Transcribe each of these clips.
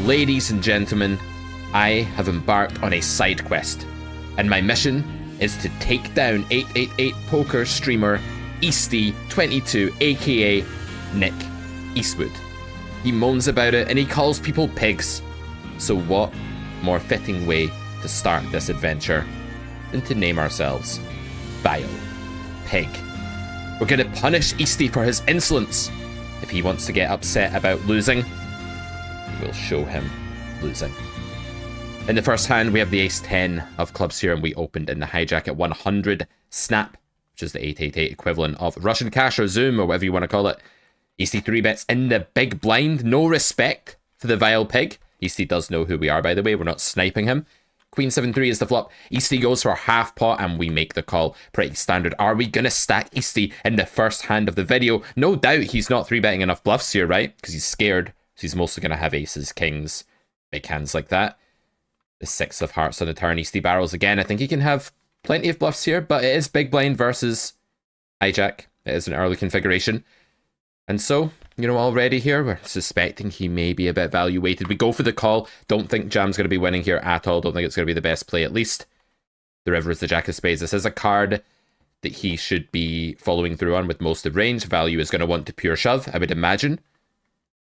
ladies and gentlemen, I have embarked on a side quest, and my mission is to take down 888 poker streamer Easty22, aka Nick Eastwood. He moans about it and he calls people pigs. So what more fitting way to start this adventure than to name ourselves Vile Pig. We're gonna punish Easty for his insolence. If he wants to get upset about losing, we'll show him losing. In the first hand, we have the ace-10 of clubs here, and we opened in the hijack at 100 snap, which is the 888 equivalent of Russian cash or Zoom, or whatever you want to call it. Easty 3-bets in the big blind. No respect for the Vile Pig. Easty does know who we are, by the way. We're not sniping him. Queen 7-3 is the flop. Easty goes for half pot, and we make the call. Pretty standard. Are we going to stack Easty in the first hand of the video? No doubt he's not 3-betting enough bluffs here, right? Because he's scared. So he's mostly going to have aces, kings, big hands like that. The 6 of hearts on the turn. Easty barrels again. I think he can have plenty of bluffs here, but it is big blind versus hijack. It is an early configuration. And so, you know, already here, we're suspecting he may be a bit value weighted. We go for the call. Don't think Jam's going to be winning here at all. Don't think it's going to be the best play, at least. The river is the jack of spades. This is a card that he should be following through on with most of range. Value is going to want to pure shove, I would imagine.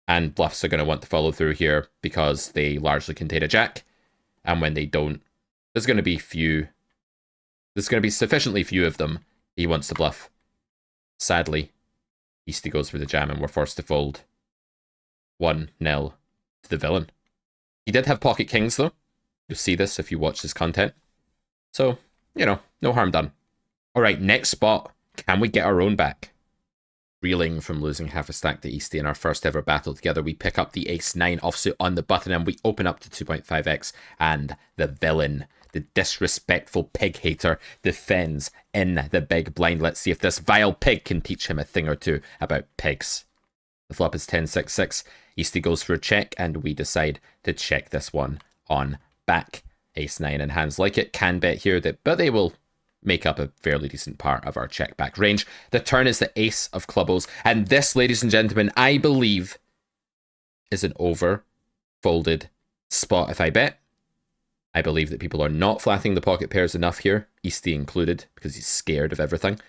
And bluffs are going to want to follow through here because they largely contain a jack. And when they don't, there's going to be sufficiently few of them he wants to bluff. Sadly, Easty goes for the jam and we're forced to fold 1-0 to the villain. He did have pocket kings though. You'll see this if you watch his content. So, you know, no harm done. Alright, next spot. Can we get our own back? Reeling from losing half a stack to Easty in our first ever battle together, we pick up the ace-9 offsuit on the button and we open up to 2.5x, and the villain, the disrespectful pig hater, defends in the big blind. Let's see if this vile pig can teach him a thing or two about pigs. The flop is 10-6-6. Easty goes for a check, and we decide to check this one on back. Ace-9 and hands like it can bet here, but they will make up a fairly decent part of our check back range. The turn is the ace of clubbles, and this, ladies and gentlemen, I believe is an over folded spot if I bet. I believe that people are not flatting the pocket pairs enough here, Easty included, because he's scared of everything.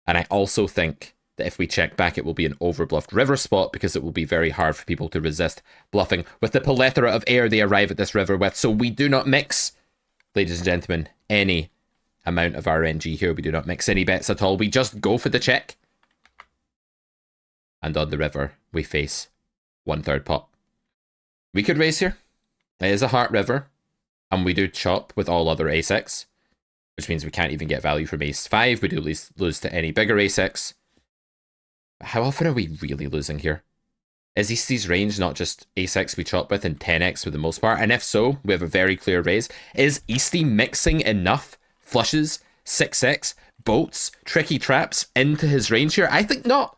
And I also think that if we check back, it will be an overbluffed river spot, because it will be very hard for people to resist bluffing with the plethora of air they arrive at this river with. So we do not mix, ladies and gentlemen, any amount of RNG here. We do not mix any bets at all. We just go for the check. And on the river, we face 1/3 pot. We could raise here. It is a heart river. And we do chop with all other ace-x, which means we can't even get value from ace-5. We do at least lose to any bigger ace-x. How often are we really losing here? Is Easty's range not just ace-x we chop with and 10x for the most part? And if so, we have a very clear raise. Is Easty mixing enough flushes, 6x, boats, tricky traps into his range here? I think not.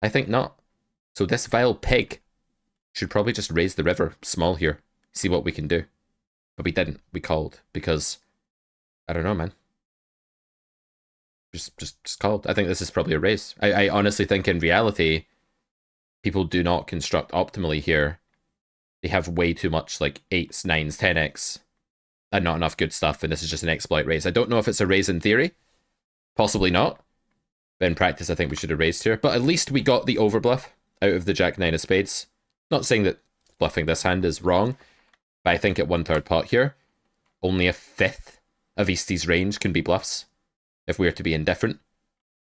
I think not. So this vile pig should probably just raise the river small here. See what we can do. But we didn't. We called because, I don't know, man. Just called. I think this is probably a raise. I honestly think in reality, people do not construct optimally here. They have way too much like 8s, 9s, 10x. And not enough good stuff, and this is just an exploit raise. I don't know if it's a raise in theory. Possibly not. But in practice, I think we should have raised here. But at least we got the overbluff out of the jack-9 of spades. Not saying that bluffing this hand is wrong, but I think at 1/3 pot here, only a 5th of Easty's range can be bluffs. If we are to be indifferent,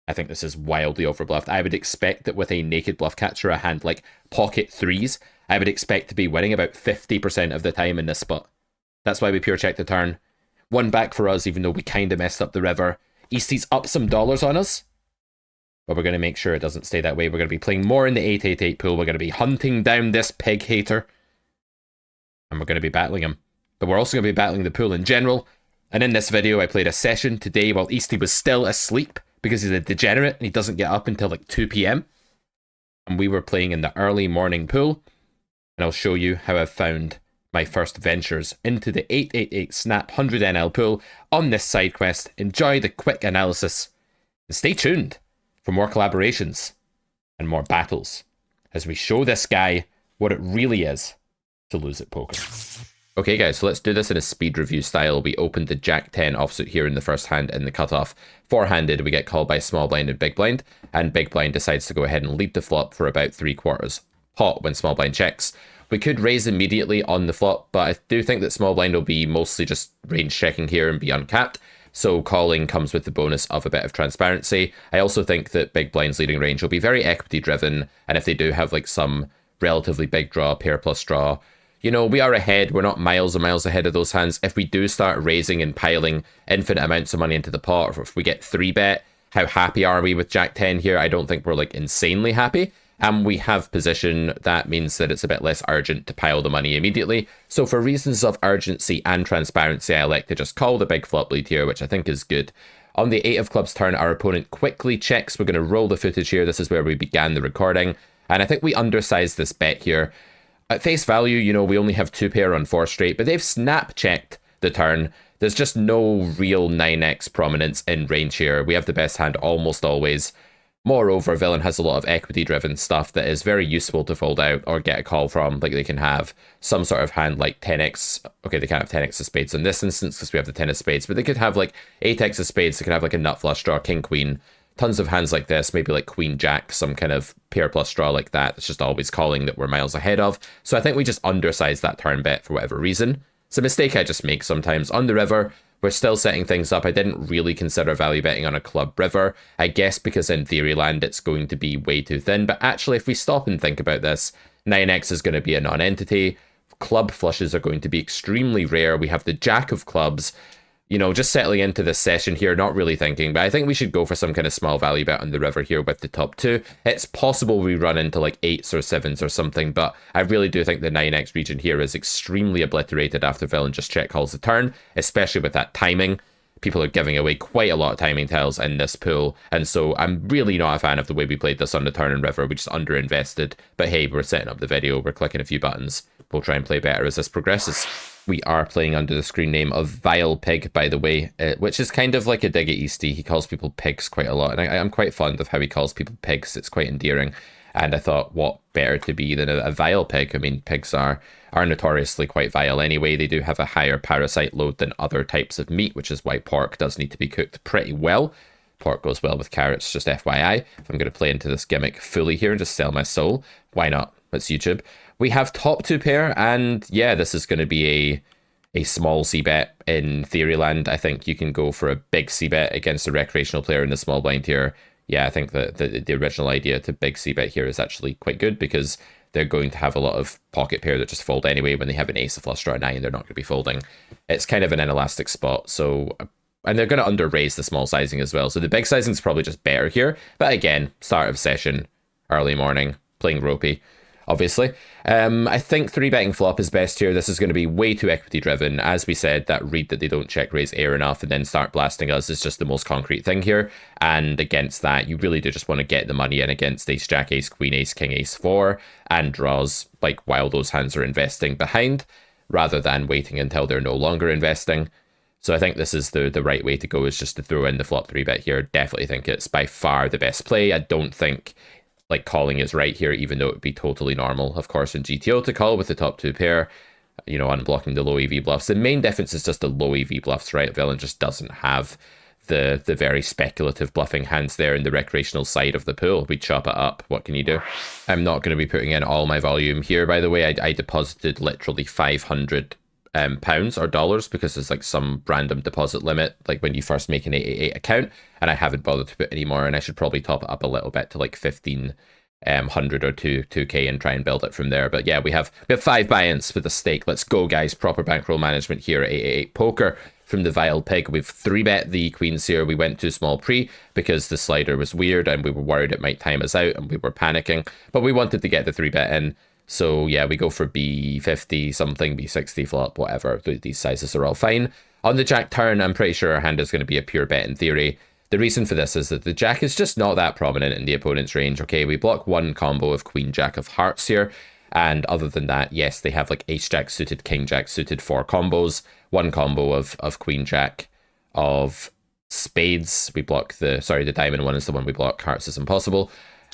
I think this is wildly overbluffed. I would expect that with a naked bluff catcher, a hand like pocket 3s, I would expect to be winning about 50% of the time in this spot. That's why we pure check the turn. 1 back for us, even though we kind of messed up the river. Easty's up some dollars on us, but we're going to make sure it doesn't stay that way. We're going to be playing more in the 888 pool. We're going to be hunting down this pig hater, and we're going to be battling him. But we're also going to be battling the pool in general. And in this video, I played a session today while Easty was still asleep, because he's a degenerate and he doesn't get up until like 2 p.m. And we were playing in the early morning pool, and I'll show you how I've found my first ventures into the 888 Snap 100 NL pool on this side quest. Enjoy the quick analysis, and stay tuned for more collaborations and more battles as we show this guy what it really is to lose at poker. Okay guys, so let's do this in a speed review style. We opened the Jack 10 offsuit here in the first hand in the cutoff. Four-handed, we get called by small blind and big blind, and big blind decides to go ahead and lead the flop for about 3/4 pot when small blind checks. We could raise immediately on the flop, but I do think that small blind will be mostly just range checking here and be uncapped. So calling comes with the bonus of a bit of transparency. I also think that big blind's leading range will be very equity driven, and if they do have like some relatively big draw, pair plus draw, you know, we are ahead. We're not miles and miles ahead of those hands. If we do start raising and piling infinite amounts of money into the pot, or if we get 3-bet, how happy are we with Jack 10 here? I don't think we're like insanely happy. And we have position, that means that it's a bit less urgent to pile the money immediately. So for reasons of urgency and transparency, I like to just call the big flop lead here, which I think is good. On the 8 of clubs turn, our opponent quickly checks. We're going to roll the footage here. This is where we began the recording. And I think we undersized this bet here. At face value, you know, we only have 2-pair on 4 straight, but they've snap checked the turn. There's just no real 9x prominence in range here. We have the best hand almost always. Moreover, villain has a lot of equity-driven stuff that is very useful to fold out or get a call from. Like, they can have some sort of hand like 10x. Okay, they can't have 10x of spades in this instance because we have the 10 of spades, but they could have like 8x of spades. They could have like a nut flush draw, king, queen. Tons of hands like this, maybe like queen, jack, some kind of pair plus draw like that. It's just always calling that we're miles ahead of. So I think we just undersized that turn bet for whatever reason. It's a mistake I just make sometimes. On the river, we're still setting things up. I didn't really consider value betting on a club river. I guess because in theory land, it's going to be way too thin. But actually, if we stop and think about this, 9x is going to be a non-entity. Club flushes are going to be extremely rare. We have the jack of clubs. You know, just settling into this session here, not really thinking, but I think we should go for some kind of small value bet on the river here with the top 2. It's possible we run into like 8s or 7s or something, but I really do think the 9x region here is extremely obliterated after villain just check calls the turn, especially with that timing. People are giving away quite a lot of timing tells in this pool, and so I'm really not a fan of the way we played this on the turn and river. We just underinvested, but hey, we're setting up the video, we're clicking a few buttons. We'll try and play better as this progresses. We are playing under the screen name of Vile Pig, by the way, which is kind of like a dig at Easty. He calls people pigs quite a lot, and I'm quite fond of how he calls people pigs. It's quite endearing, and I thought, what better to be than a vile pig? I mean, pigs are notoriously quite vile anyway. They do have a higher parasite load than other types of meat, which is why pork does need to be cooked pretty well. Pork goes well with carrots, just FYI. If I'm going to play into this gimmick fully here and just sell my soul, why not? It's YouTube. We have top 2 pair, and yeah, this is going to be a small c-bet in Theoryland. I think you can go for a big c-bet against a recreational player in the small blind here. Yeah, I think that the original idea to big c-bet here is actually quite good because they're going to have a lot of pocket pair that just fold anyway. When they have an ace, a flush draw, a 9, they're not going to be folding. It's kind of an inelastic spot, so... And they're going to under-raise the small sizing as well, so the big sizing is probably just better here. But again, start of session, early morning, playing ropey. Obviously. I think 3-betting flop is best here. This is going to be way too equity driven. As we said, that read that they don't check raise air enough and then start blasting us is just the most concrete thing here. And against that, you really do just want to get the money in against ace, jack, ace, queen, ace, king, ace, 4 and draws like while those hands are investing behind rather than waiting until they're no longer investing. So I think this is the right way to go, is just to throw in the flop 3-bet here. Definitely think it's by far the best play. I don't think like calling is right here, even though it would be totally normal, of course, in GTO to call with the top 2 pair, you know, unblocking the low EV bluffs. The main difference is just the low EV bluffs, right? Villain just doesn't have the very speculative bluffing hands there in the recreational side of the pool. We chop it up. What can you do? I'm not going to be putting in all my volume here, by the way. I deposited literally 500 pounds or dollars because there's like some random deposit limit like when you first make an 888 account, and I haven't bothered to put any more, and I should probably top it up a little bit to like 1500 or 2k and try and build it from there. But yeah, we have 5 buy-ins with a stake. Let's go, guys. Proper bankroll management here at 888 poker from the Vile Pig. We've 3-bet the queens here. We went too small pre because the slider was weird and we were worried it might time us out and we were panicking, but we wanted to get the 3-bet in. So yeah, we go for B50 something, B60 flop, whatever. These sizes are all fine. On the jack turn, I'm pretty sure our hand is going to be a pure bet in theory. The reason for this is that the jack is just not that prominent in the opponent's range. Okay, we block one combo of queen jack of hearts here. And other than that, yes, they have like ace jack suited, king jack suited, 4 combos. One combo of queen jack of spades. We block the diamond one is the one we block. Hearts is impossible.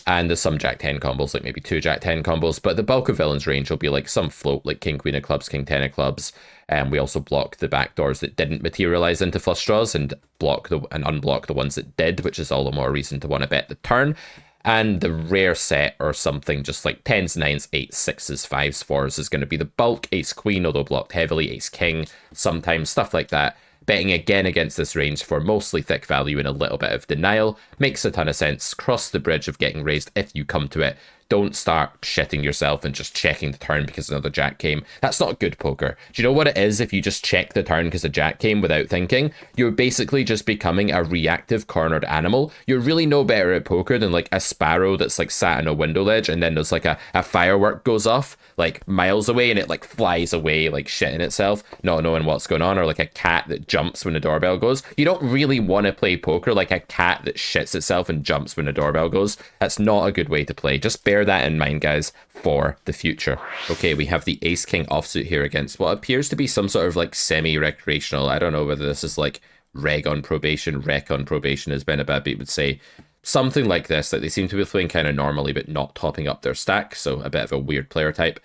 And there's some Jack-10 combos, like maybe 2 Jack-10 combos, but the bulk of villain's range will be like some float, like King-Queen of clubs, King-10 of clubs. And we also block the backdoors that didn't materialize into flush draws and unblock the ones that did, which is all the more reason to want to bet the turn. And the rare set or something just like 10s, 9s, 8s, 6s, 5s, 4s is going to be the bulk. Ace-Queen, although blocked heavily, Ace-King, sometimes, stuff like that. Betting again against this range for mostly thick value and a little bit of denial makes a ton of sense. Cross the bridge of getting raised if you come to it. Don't start shitting yourself and just checking the turn because another jack came. That's not good poker. Do you know what it is if you just check the turn because a jack came without thinking? You're basically just becoming a reactive cornered animal. You're really no better at poker than like a sparrow that's like sat on a window ledge and then there's like a firework goes off like miles away and it like flies away like shitting itself, not knowing what's going on, or like a cat that jumps when the doorbell goes. You don't really want to play poker like a cat that shits itself and jumps when the doorbell goes. That's not a good way to play. Just bear that in mind, guys, for the future. Okay, we have the Ace-King offsuit here against what appears to be some sort of like semi-recreational. I don't know whether this is like rec on probation, as Ben Ababi would say. Something like this, like they seem to be playing kind of normally but not topping up their stack, so a bit of a weird player type.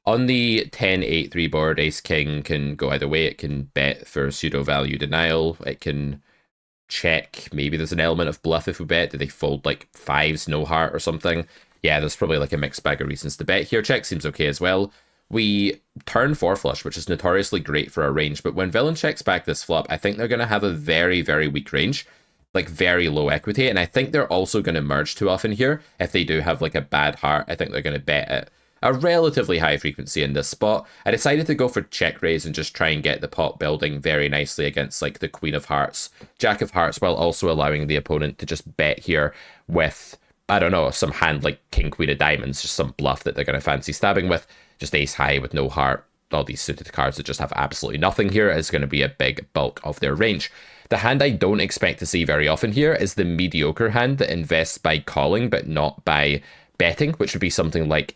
On the 10-8-3 board, Ace-King can go either way. It can bet for pseudo-value denial. It can check. Maybe there's an element of bluff if we bet. Do they fold like 5s, no heart or something? Yeah, there's probably like a mixed bag of reasons to bet here. Check seems okay as well. We turn 4 flush, which is notoriously great for our range, but when villain checks back this flop, I think they're going to have a very, very weak range. Like very low equity, and I think they're also going to merge too often here. If they do have like a bad heart, I think they're going to bet at a relatively high frequency in this spot. I decided to go for check raise and just try and get the pot building very nicely against like the Queen of Hearts, Jack of Hearts, while also allowing the opponent to just bet here with, I don't know, some hand like King Queen of Diamonds, just some bluff that they're going to fancy stabbing with, just ace high with no heart. All these suited cards that just have absolutely nothing here is going to be a big bulk of their range. The hand I don't expect to see very often here is the mediocre hand that invests by calling but not by betting, which would be something like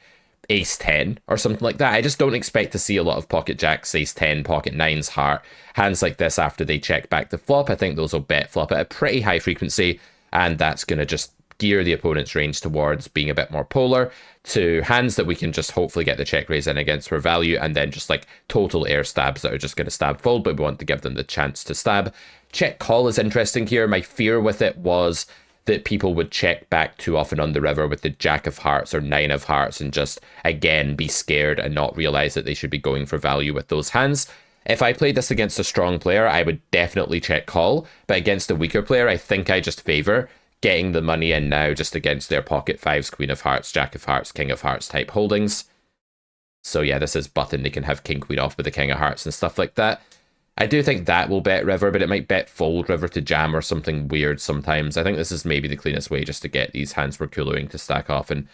Ace-10 or something like that. I just don't expect to see a lot of pocket jacks, Ace-10, pocket 9s, heart, hands like this after they check back the flop. I think those will bet flop at a pretty high frequency, and that's going to just gear the opponent's range towards being a bit more polar to hands that we can just hopefully get the check raise in against for value, and then just like total air stabs that are just going to stab fold, but we want to give them the chance to stab. Check call is interesting here. My fear with it was that people would check back too often on the river with the Jack of Hearts or 9 of Hearts and just again be scared and not realize that they should be going for value with those hands. If I played this against a strong player, I would definitely check call, but against a weaker player, I think I just favor getting the money in now just against their pocket 5s, Queen of Hearts, Jack of Hearts, King of Hearts type holdings. So yeah, this is button. They can have King Queen off with the King of Hearts and stuff like that. I do think that will bet river, but it might bet fold river to jam or something weird sometimes. I think this is maybe the cleanest way just to get these hands we're cooling to stack off and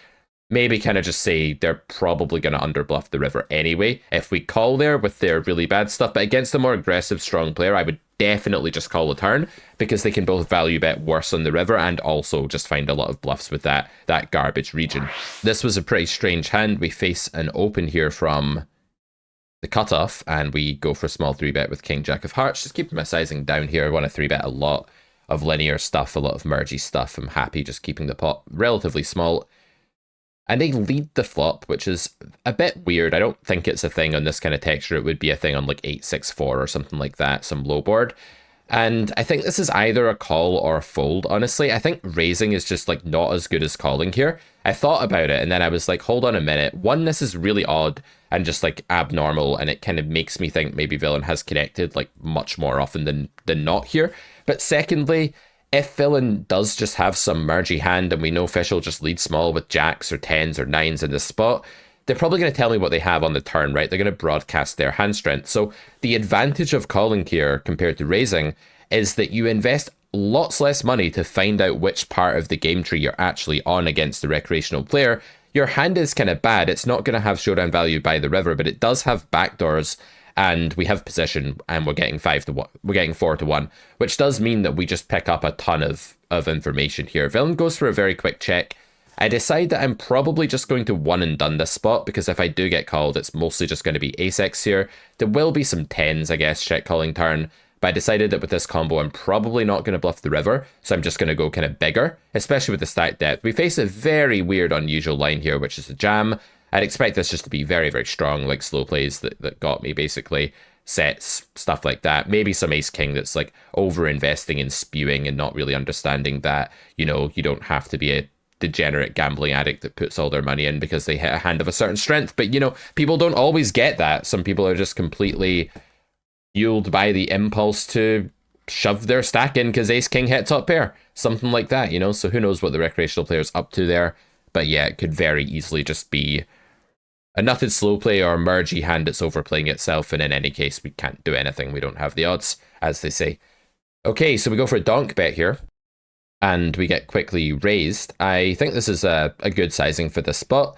maybe kind of just say they're probably going to underbluff the river anyway if we call there with their really bad stuff. But against a more aggressive, strong player, I would definitely just call a turn because they can both value bet worse on the river and also just find a lot of bluffs with that garbage region. This was a pretty strange hand. We face an open here from the cutoff and we go for a small 3-bet with King Jack of Hearts. Just keeping my sizing down here. I want to 3-bet a lot of linear stuff, a lot of mergy stuff. I'm happy just keeping the pot relatively small. And they lead the flop, which is a bit weird. I don't think it's a thing on this kind of texture. It would be a thing on like 8-6-4 or something like that, some low board. And I think this is either a call or a fold, honestly. I think raising is just like not as good as calling here. I thought about it and then I was like, hold on a minute. One, this is really odd and just like abnormal, and it kind of makes me think maybe villain has connected like much more often than not here. But secondly, if villain does just have some mergy hand and we know fish will just lead small with jacks or 10s or 9s in this spot, they're probably going to tell me what they have on the turn, right? They're going to broadcast their hand strength. So the advantage of calling here compared to raising is that you invest lots less money to find out which part of the game tree you're actually on against the recreational player. Your hand is kind of bad. It's not going to have showdown value by the river, but it does have backdoors and we have position and we're getting 5-1. We're getting 4-1, which does mean that we just pick up a ton of information here. Villain goes for a very quick check. I decide that I'm probably just going to one and done this spot because if I do get called, it's mostly just going to be ace-x here. There will be some 10s, I guess, check calling turn, but I decided that with this combo, I'm probably not going to bluff the river, so I'm just going to go kind of bigger, especially with the stack depth. We face a very weird, unusual line here, which is a jam. I'd expect this just to be very, very strong, like slow plays that got me, basically. Sets, stuff like that. Maybe some ace-king that's like over-investing and spewing and not really understanding that, you know, you don't have to be a degenerate gambling addict that puts all their money in because they hit a hand of a certain strength. But, you know, people don't always get that. Some people are just completely fueled by the impulse to shove their stack in because ace-king hit top pair. Something like that, you know? So who knows what the recreational player's up to there. But yeah, it could very easily just be a nutted slow play or mergey hand that's overplaying itself, and in any case, we can't do anything. We don't have the odds, as they say. Okay, so we go for a donk bet here, and we get quickly raised. I think this is a good sizing for this spot.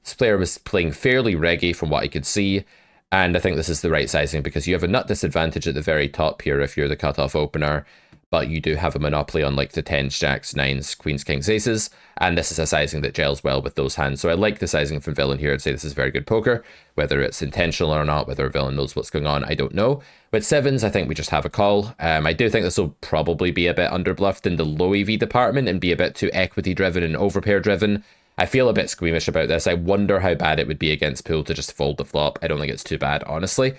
This player was playing fairly reggy from what I could see, and I think this is the right sizing because you have a nut disadvantage at the very top here if you're the cutoff opener, but you do have a monopoly on like the 10s, jacks, 9s, queens, kings, aces, and this is a sizing that gels well with those hands. So I like the sizing from Villain here. I'd say this is very good poker. Whether it's intentional or not, whether Villain knows what's going on, I don't know. With 7s, I think we just have a call. I do think this will probably be a bit underbluffed in the low EV department and be a bit too equity driven and overpair driven. I feel a bit squeamish about this. I wonder how bad it would be against pool to just fold the flop. I don't think it's too bad, honestly.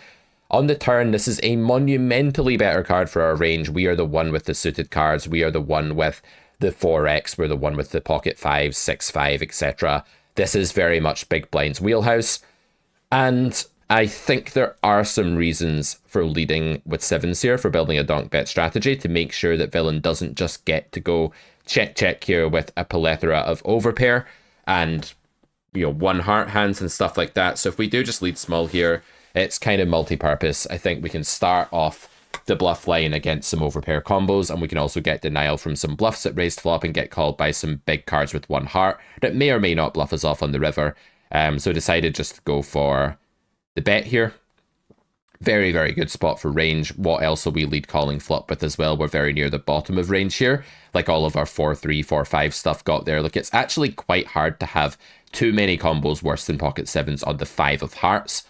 On the turn, this is a monumentally better card for our range. We are the one with the suited cards. We are the one with the 4x. We're the one with the pocket 5, 6-5, etc. This is very much big blind's wheelhouse. And I think there are some reasons for leading with 7s here, for building a donk bet strategy to make sure that Villain doesn't just get to go check here with a plethora of overpair and, you know, one heart hands and stuff like that. So if we do just lead small here, it's kind of multi-purpose. I think we can start off the bluff line against some overpair combos, and we can also get denial from some bluffs at raised flop and get called by some big cards with one heart that may or may not bluff us off on the river. So decided just to go for the bet here. Very, very good spot for range. What else will we lead calling flop with as well? We're very near the bottom of range here. Like all of our 4-3, 4-5 stuff got there. Like it's actually quite hard to have too many combos worse than pocket 7s on the 5 of hearts.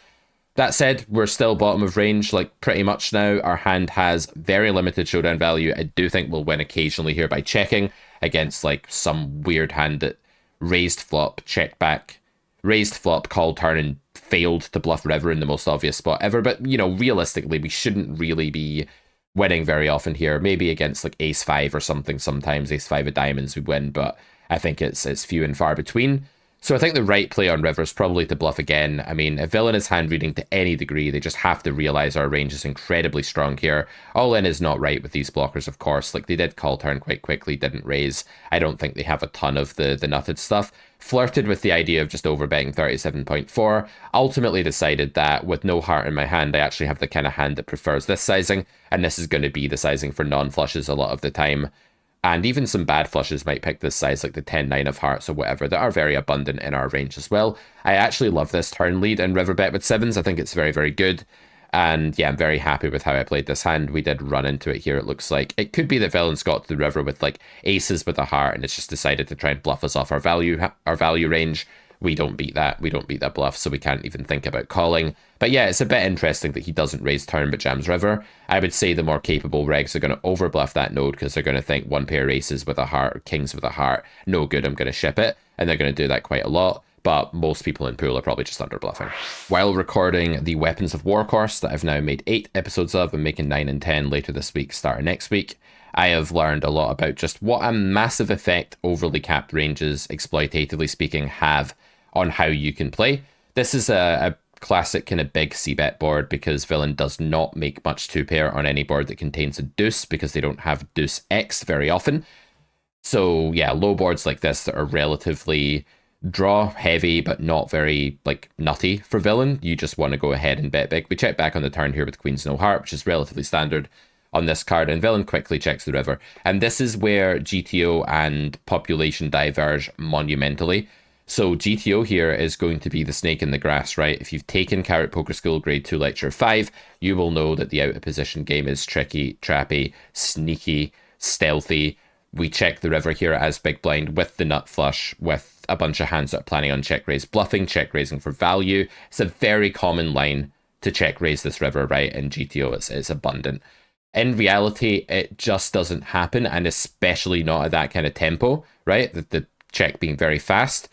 That said, we're still bottom of range, like pretty much now. Our hand has very limited showdown value. I do think we'll win occasionally here by checking against like some weird hand that raised flop, checked back, raised flop, called turn, and failed to bluff river in the most obvious spot ever. But, you know, realistically, we shouldn't really be winning very often here. Maybe against like ace-5 or something sometimes, ace-5 of diamonds we win, but I think it's few and far between. So I think the right play on river is probably to bluff again. I mean, if Villain is hand reading to any degree, they just have to realize our range is incredibly strong here. All in is not right with these blockers, of course. Like, they did call turn quite quickly, didn't raise. I don't think they have a ton of the nutted stuff. Flirted with the idea of just overbetting 37.4. Ultimately decided that with no heart in my hand, I actually have the kind of hand that prefers this sizing, and this is going to be the sizing for non-flushes a lot of the time. And even some bad flushes might pick this size, like the 10-9 of hearts or whatever, that are very abundant in our range as well. I actually love this turn lead and river bet with 7s. I think it's very, very good. And yeah, I'm very happy with how I played this hand. We did run into it here, it looks like. It could be that Villain's got to the river with like aces with a heart, and it's just decided to try and bluff us off our value range. We don't beat that. We don't beat that bluff, so we can't even think about calling. But yeah, it's a bit interesting that he doesn't raise turn but jams river. I would say the more capable regs are going to overbluff that node because they're going to think one pair aces with a heart or kings with a heart, no good, I'm going to ship it. And they're going to do that quite a lot. But most people in pool are probably just underbluffing. While recording the Weapons of War course that I've now made 8 episodes of and making 9 and 10 later this week, starting next week, I have learned a lot about just what a massive effect overly capped ranges, exploitatively speaking, have on how you can play. This is a classic kind of big c-bet board because Villain does not make much two-pair on any board that contains a deuce because they don't have deuce X very often. So yeah, low boards like this that are relatively draw heavy but not very like nutty for Villain, you just want to go ahead and bet big. We check back on the turn here with queens no heart, which is relatively standard on this card, and Villain quickly checks the river. And this is where GTO and population diverge monumentally. So GTO here is going to be the snake in the grass, right? If you've taken Carrot Poker School Grade 2 Lecture 5, you will know that the out of position game is tricky, trappy, sneaky, stealthy. We check the river here as big blind with the nut flush, with a bunch of hands that are planning on check raise bluffing, check raising for value. It's a very common line to check raise this river, right? In GTO, it's abundant. In reality, it just doesn't happen, and especially not at that kind of tempo, right? The check being very fast,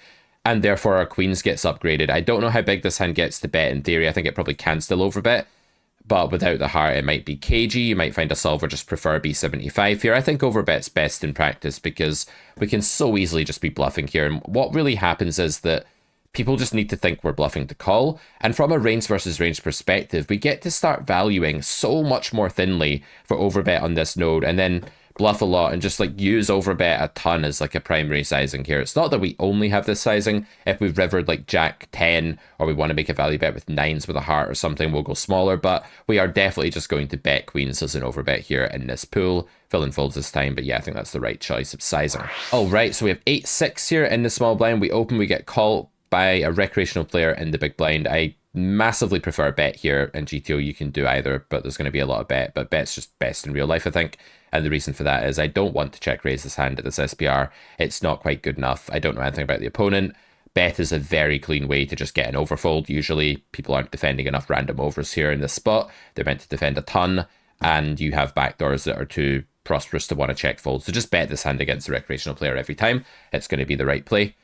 and therefore our queens gets upgraded. I don't know how big this hand gets to bet in theory. I think it probably can still overbet, but without the heart, it might be cagey. You might find a solver just prefer B75 here. I think overbet's best in practice because we can so easily just be bluffing here. And what really happens is that people just need to think we're bluffing to call. And from a range versus range perspective, we get to start valuing so much more thinly for overbet on this node, and then bluff a lot and just like use overbet a ton as like a primary sizing here. It's not that we only have this sizing. If we've rivered like Jack 10 or we want to make a value bet with nines with a heart or something, we'll go smaller, but we are definitely just going to bet queens as an overbet here in this pool. Fill in folds this time, but yeah, I think that's the right choice of sizing. All right, so we have 8-6 here in the small blind. We open, we get called by a recreational player in the big blind. I massively prefer bet here. In GTO you can do either, but there's going to be a lot of bet, but bet's just best in real life, I think. And the reason for that is I don't want to check raise this hand at this SPR. It's not quite good enough. I don't know anything about the opponent. Bet is a very clean way to just get an overfold. Usually people aren't defending enough random overs here in this spot. They're meant to defend a ton, and you have backdoors that are too prosperous to want to check fold. So just bet this hand against the recreational player every time. It's going to be the right play.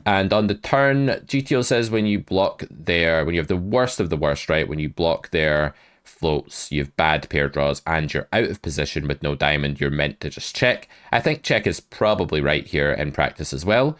And on the turn, GTO says when you block their, when you have the worst of the worst, right? When you block their floats, you have bad pair draws, and you're out of position with no diamond, you're meant to just check. I think check is probably right here in practice as well.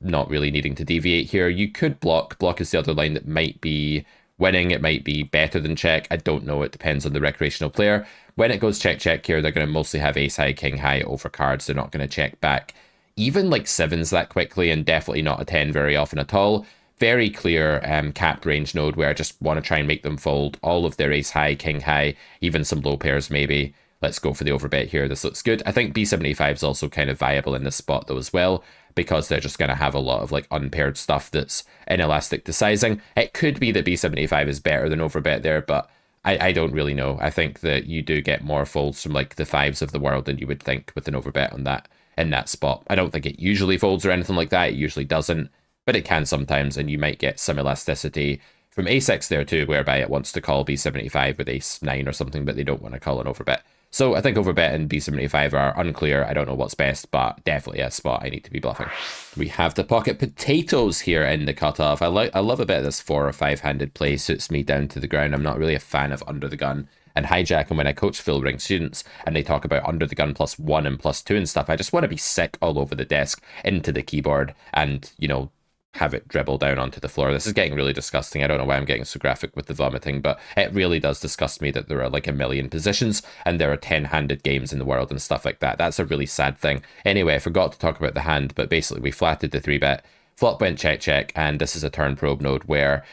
Not really needing to deviate here. You could block. Block is the other line that might be winning. It might be better than check. I don't know. It depends on the recreational player. When it goes check, check here, they're going to mostly have ace high, king high over cards. They're not going to check back even like sevens that quickly, and definitely not a 10 very often at all. Very clear capped range node where I just want to try and make them fold all of their ace high, king high, even some low pairs maybe. Let's go for the overbet here. This looks good. I think B75 is also kind of viable in this spot though as well, because they're just going to have a lot of like unpaired stuff that's inelastic to sizing. It could be that B75 is better than overbet there, but I don't really know. I think that you do get more folds from like the fives of the world than you would think with an overbet on that in that spot. I don't think it usually folds or anything like that. It usually doesn't, but it can sometimes, and you might get some elasticity from ace-x there too, whereby it wants to call b75 with ace-9 or something, but they don't want to call an overbet. So I think overbet and b75 are unclear. I don't know what's best, but definitely a spot I need to be bluffing. We have the pocket potatoes here in the cutoff. I love a bit of this 4 or 5-handed play. Suits me down to the ground. I'm not really a fan of under the gun and hijack, and when I coach full ring students and they talk about under the gun +1 and +2 and stuff, I just want to be sick all over the desk into the keyboard and, you know, have it dribble down onto the floor. This is getting really disgusting. I don't know why I'm getting so graphic with the vomiting, but it really does disgust me that there are like a million positions and there are 10-handed games in the world and stuff like that. That's a really sad thing. Anyway, I forgot to talk about the hand, but basically we flatted the 3-bet, flop went check check, and this is a turn probe node where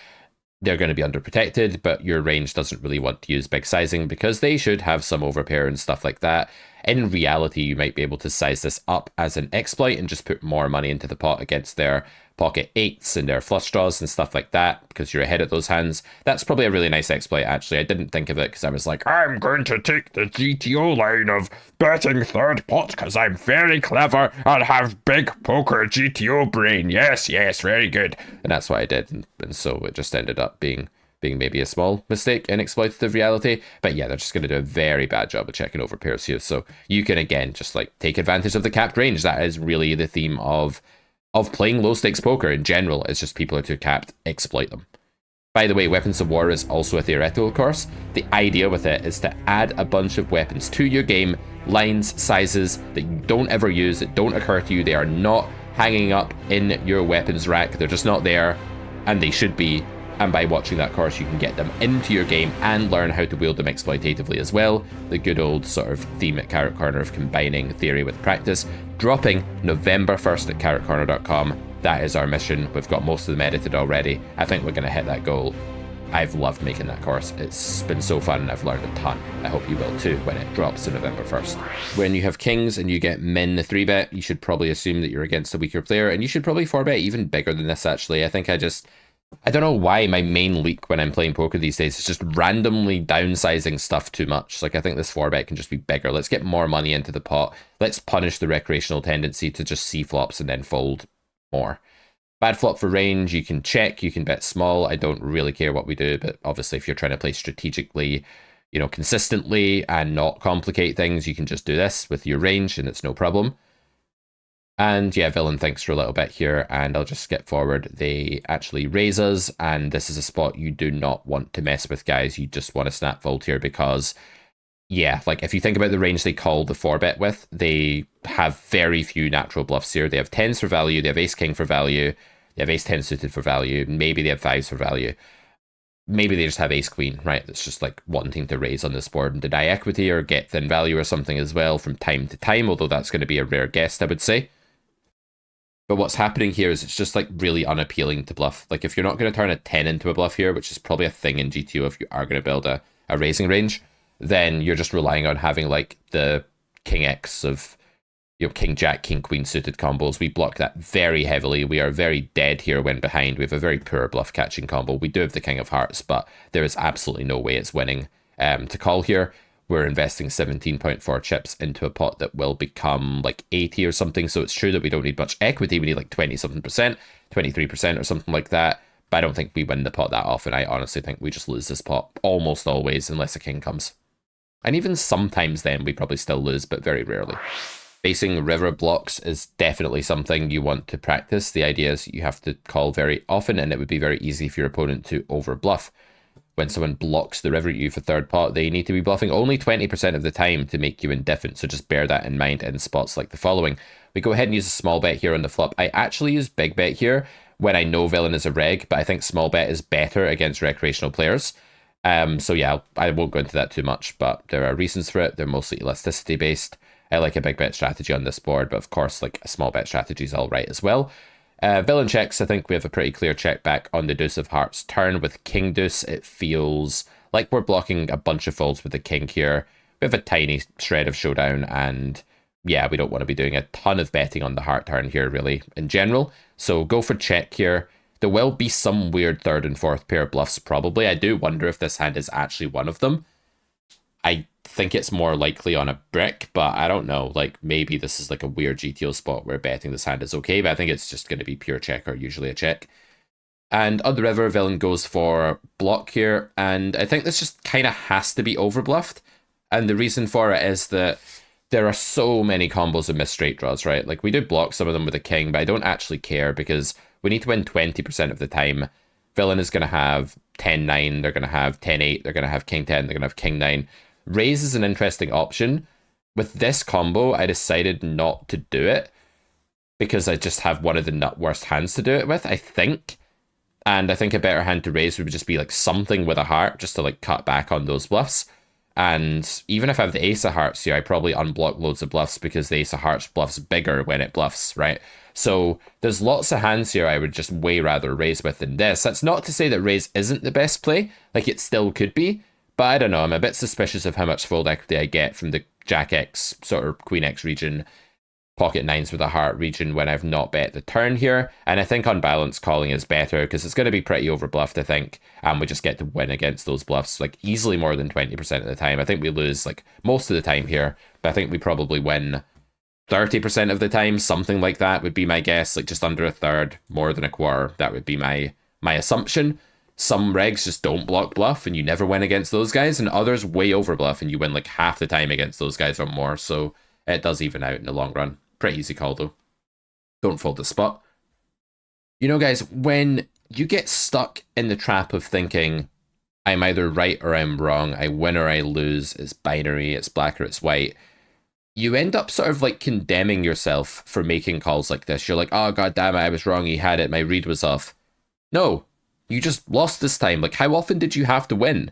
they're going to be underprotected, but your range doesn't really want to use big sizing because they should have some overpair and stuff like that. In reality, you might be able to size this up as an exploit and just put more money into the pot against their pocket 8s and their flush draws and stuff like that because you're ahead at those hands. That's probably a really nice exploit, actually. I didn't think of it because I was like, I'm going to take the GTO line of betting third pot because I'm very clever and have big poker GTO brain. Yes, yes, very good. And that's what I did. And so it just ended up being maybe a small mistake in exploitative reality. But yeah, they're just going to do a very bad job of checking over pairs here. So you can, again, just like take advantage of the capped range. That is really the theme of playing low stakes poker in general. It's just people are too capped, exploit them. By the way, Weapons of War is also a theoretical course. The idea with it is to add a bunch of weapons to your game, lines, sizes that you don't ever use, that don't occur to you. They are not hanging up in your weapons rack. They're just not there, and they should be. And by watching that course, you can get them into your game and learn how to wield them exploitatively as well. The good old sort of theme at Carrot Corner of combining theory with practice. Dropping November 1st at carrotcorner.com. That is our mission. We've got most of them edited already. I think we're going to hit that goal. I've loved making that course. It's been so fun and I've learned a ton. I hope you will too when it drops on November 1st. When you have kings and you get min the 3-bet, you should probably assume that you're against a weaker player, and you should probably 4-bet even bigger than this actually. I think I don't know why my main leak when I'm playing poker these days is just randomly downsizing stuff too much. Like, I think this 4-bet can just be bigger. Let's get more money into the pot. Let's punish the recreational tendency to just see flops and then fold more. Bad flop for range, you can check, you can bet small. I don't really care what we do, but obviously if you're trying to play strategically, you know, consistently and not complicate things, you can just do this with your range and it's no problem. And yeah, villain thinks for a little bit here, and I'll just skip forward. They actually raise us, and this is a spot you do not want to mess with, guys. You just want to snap fold here because, yeah, like if you think about the range they call the 4-bet with, they have very few natural bluffs here. They have 10s for value, they have ace-king for value, they have ace-10 suited for value, maybe they have 5s for value. Maybe they just have ace-queen, right? That's just like wanting to raise on this board and deny equity or get thin value or something as well from time to time, although that's going to be a rare guess, I would say. But what's happening here is it's just like really unappealing to bluff. Like if you're not going to turn a 10 into a bluff here, which is probably a thing in GTO if you are going to build a raising range, then you're just relying on having like the king X of, you know, king jack, king queen suited combos. We block that very heavily. We are very dead here when behind. We have a very poor bluff catching combo. We do have the king of hearts, but there is absolutely no way it's winning to call here. We're investing 17.4 chips into a pot that will become like 80 or something. So it's true that we don't need much equity. We need like 20 something percent, 23% or something like that. But I don't think we win the pot that often. I honestly think we just lose this pot almost always unless a king comes. And even sometimes then we probably still lose, but very rarely. Facing river blocks is definitely something you want to practice. The idea is you have to call very often, and it would be very easy for your opponent to over bluff. When someone blocks the river at you for third pot, they need to be bluffing only 20% of the time to make you indifferent. So just bear that in mind in spots like the following. We go ahead and use a small bet here on the flop. I actually use big bet here when I know villain is a reg, but I think small bet is better against recreational players. So yeah, I won't go into that too much, but there are reasons for it. They're mostly elasticity based. I like a big bet strategy on this board, but of course, like a small bet strategy is all right as well. Villain checks, I think we have a pretty clear check back on the deuce of hearts turn. With king deuce, it feels like we're blocking a bunch of folds with the king here. We have a tiny shred of showdown, and yeah, we don't want to be doing a ton of betting on the heart turn here, really, in general. So go for check here. There will be some weird third and fourth pair bluffs, probably. I do wonder if this hand is actually one of them. I think it's more likely on a brick, but I don't know. Like maybe this is like a weird GTO spot where betting this hand is okay, but I think it's just going to be pure check or usually a check. And on the river, villain goes for block here, and I think this just kind of has to be overbluffed. And the reason for it is that there are so many combos of missed straight draws, right? Like we do block some of them with a king, but I don't actually care because we need to win 20% of the time. Villain is going to have 10-9, they're going to have 10-8, they're going to have king-10, they're going to have king-9. Raise is an interesting option. With this combo, I decided not to do it because I just have one of the worst hands to do it with, I think. And I think a better hand to raise would just be like something with a heart just to like cut back on those bluffs. And even if I have the ace of hearts here, I probably unblock loads of bluffs because the ace of hearts bluffs bigger when it bluffs, right? So there's lots of hands here I would just way rather raise with than this. That's not to say that raise isn't the best play. Like it still could be. But I don't know, I'm a bit suspicious of how much fold equity I get from the Jack X, sort of Queen X region, pocket nines with a heart region when I've not bet the turn here. And I think on balance, calling is better because it's going to be pretty overbluffed, I think. And we just get to win against those bluffs like easily more than 20% of the time. I think we lose like most of the time here, but I think we probably win 30% of the time. Something like that would be my guess, like just under a third, more than a quarter. That would be my assumption. Some regs just don't block bluff and you never win against those guys, and others way over bluff and you win like half the time against those guys or more. So it does even out in the long run. Pretty easy call though. Don't fold the spot. You know, guys, when you get stuck in the trap of thinking, I'm either right or I'm wrong, I win or I lose, it's binary, it's black or it's white, you end up sort of like condemning yourself for making calls like this. You're like, oh, god damn it, I was wrong, he had it, my read was off. No. You just lost this time. Like, how often did you have to win?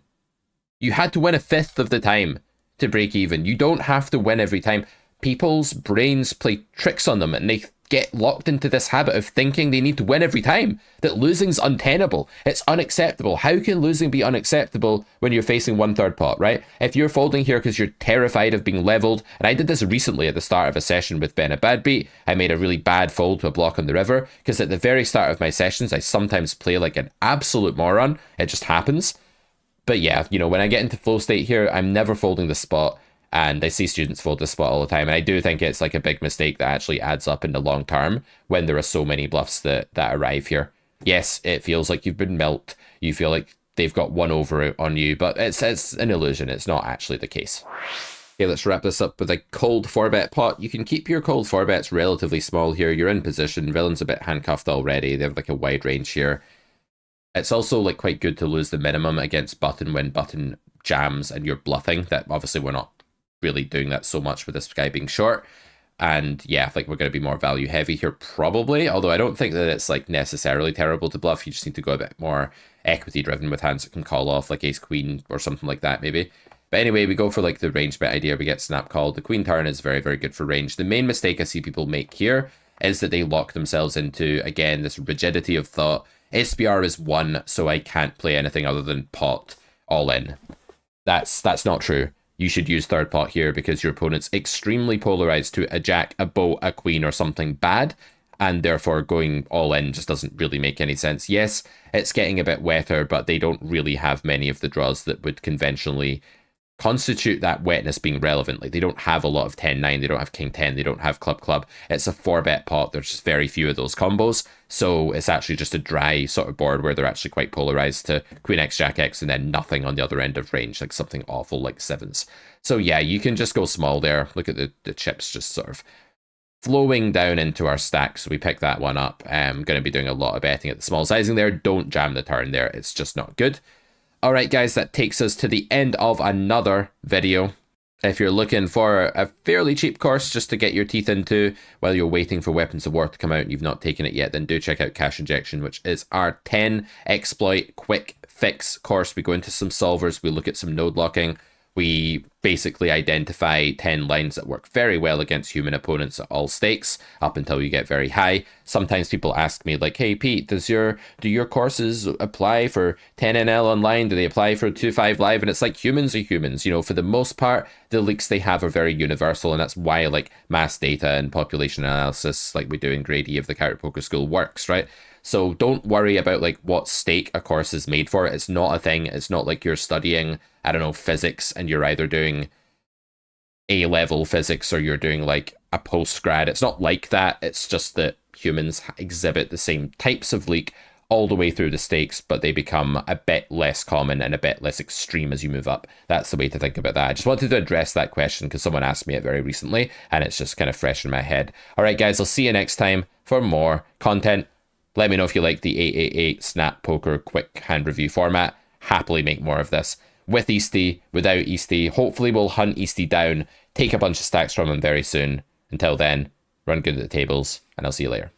You had to win a fifth of the time to break even. You don't have to win every time. People's brains play tricks on them and they get locked into this habit of thinking they need to win every time, that losing's untenable. It's unacceptable. How can losing be unacceptable when you're facing one third pot, right? If you're folding here because you're terrified of being leveled, and I did this recently at the start of a session with Ben a Bad Beat, I made a really bad fold to a block on the river, because at the very start of my sessions, I sometimes play like an absolute moron. It just happens. But yeah, you know, when I get into flow state here, I'm never folding the spot. And I see students fold this spot all the time. And I do think it's like a big mistake that actually adds up in the long term when there are so many bluffs that arrive here. Yes, it feels like you've been milked. You feel like they've got one over on you, but it's an illusion. It's not actually the case. Okay, let's wrap this up with a cold 4-bet pot. You can keep your cold 4-bets relatively small here. You're in position. Villain's a bit handcuffed already. They have like a wide range here. It's also like quite good to lose the minimum against button when button jams and you're bluffing. That obviously we're not really doing that so much with this guy being short. And yeah, like we're going to be more value heavy here probably, although I don't think that it's like necessarily terrible to bluff. You just need to go a bit more equity driven with hands that can call off, like ace queen or something like that maybe. But anyway, we go for like the range bet idea. We get snap called. The queen turn is very, very good for range. The main mistake I see people make here is that they lock themselves into, again, this rigidity of thought. SPR is 1, so I can't play anything other than pot all in. That's not true. You should use third pot here because your opponent's extremely polarized to a jack, a bow, a queen, or something bad, and therefore going all in just doesn't really make any sense. Yes, it's getting a bit wetter, but they don't really have many of the draws that would conventionally constitute that wetness being relevant. Like they don't have a lot of 10-9, they don't have king-10, they don't have club-club. It's a 4-bet pot. There's just very few of those combos. So it's actually just a dry sort of board where they're actually quite polarized to queen x, jack x, and then nothing on the other end of range, like something awful like sevens. So yeah, you can just go small there. Look at the chips just sort of flowing down into our stack. So we pick that one up. I'm going to be doing a lot of betting at the small sizing there. Don't jam the turn there. It's just not good. Alright guys, that takes us to the end of another video. If you're looking for a fairly cheap course just to get your teeth into while you're waiting for Weapons of War to come out and you've not taken it yet, then do check out Cash Injection, which is our 10 exploit quick fix course. We go into some solvers, we look at some node locking, we basically identify 10 lines that work very well against human opponents at all stakes up until you get very high. Sometimes people ask me like, hey Pete, do your courses apply for 10NL online? Do they apply for 2.5 live? And it's like, humans are humans. You know, for the most part, the leaks they have are very universal, and that's why like mass data and population analysis like we do in grade E of the Character Poker School works, right? So don't worry about like what stake a course is made for. It's not a thing. It's not like you're studying, I don't know, physics and you're either doing A-level physics or you're doing like a post-grad. It's not like that. It's just that humans exhibit the same types of leak all the way through the stakes, but they become a bit less common and a bit less extreme as you move up. That's the way to think about that. I just wanted to address that question because someone asked me it very recently and it's just kind of fresh in my head. All right, guys, I'll see you next time for more content. Let me know if you like the 888 Snap Poker quick hand review format. Happily make more of this. With Easty, without Easty. Hopefully we'll hunt Easty down, take a bunch of stacks from him very soon. Until then, run good at the tables, and I'll see you later.